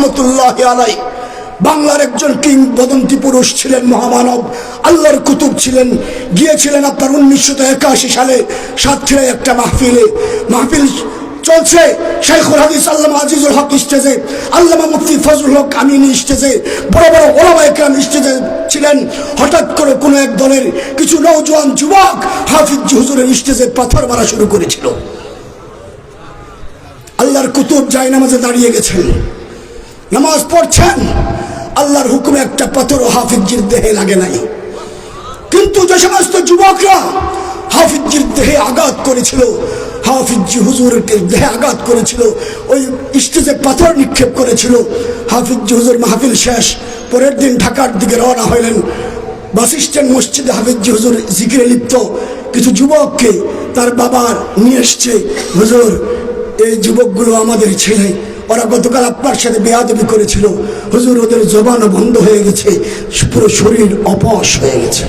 রহমতুল্লাহি আলাইহি বাংলার একজন কিংবদন্তি পুরুষ ছিলেন, মহামানব, আল্লাহর কুতুব ছিলেন। গিয়েছিলেন আপনার 1981 সালে সাতক্ষীরায় একটা মাহফিল চলছে। শাইখুল হাদিস আল্লামা আজিজুল হক স্টেজে, আল্লামা মুফতি ফজলুল হক আমিনী স্টেজে, বড় বড় ওলামা ইকরাম স্টেজে ছিলেন। হঠাৎ করে কোনো এক দলের কিছু নওজোয়ান যুবক হাফিজ হুজুরের স্টেজে পাথর মারা শুরু করেছিল। আল্লাহর কুতুব জায়নামাজে দাঁড়িয়ে গেছেন, নামাজ পড়ছেন, আল্লাহর হুকুমে একটা পাথরও হাফিজজির দেহে লাগে নাই। কিন্তু যে সমস্ত যুবকরা হাফিজজির দেহে আঘাত করেছিল, হাফিজজি হুজুরকে দেহে আঘাত করেছিল, ওই স্টেজে পাথর নিক্ষেপ করেছিল, হাফিজজি হুজুর মাহফিল শেষ, পরের দিন ঢাকার দিকে রওনা হইলেন। বাস স্ট্যান্ড মসজিদে হাফিজজি হুজুর জিকিরে লিপ্ত কিছু যুবককে তার বাবার নিয়ে এসছে, হুজুর এই যুবকগুলো আমাদের ছেলে, ওরা গতকাল আপনার সাথে বেয়াদবি করেছিল, হুজুর ওদের জবানও বন্ধ হয়ে গেছে, পুরো শরীর অপস হয়ে গেছে।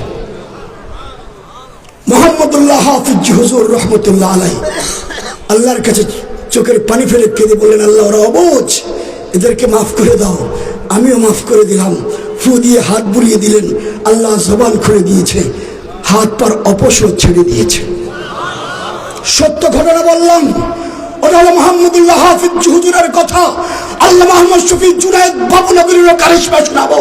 মোহাম্মদুল্লাহ হাফিজ হুজুর রহমতুল্লাহ আলাইহি আল্লাহর কাছে চোখের পানি ফেলে কেঁদে বললেন, আল্লাহ ওরা অবুঝ, এদেরকে মাফ করে দাও। আমিও মাফ করে দিলাম। ফু দিয়ে হাত বুলিয়ে দিলেন, আল্লাহ জবান খুলে দিয়েছে, হাত পার অপসর ছেড়ে দিয়েছে। সত্য ঘটনা বললাম, ওটা হলো মোহাম্মদুল্লাহ হাফিজ হুজুরের কথা। আল্লাহ মোহাম্মদ শফি জুনায়েদ বাবু নগরীর কারিশমা শোনাবো।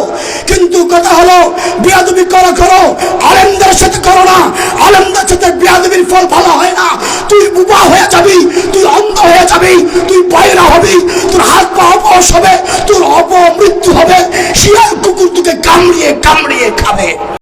কিন্তু কথা হলো, বেয়াদবি করো, আলেমদের সাথে করো না। আলেমদের সাথে বেয়াদবির ফল ভালো হয় না। তুই বুবা হয়ে যাবি, তুই অন্ধ হয়ে যাবি, তুই বয়রা হবি, তোর হাত পা অপস হবে, তোর অপমৃত্যু হবে, শিয়াল কুকুর তোকে কামড়িয়ে খাবে।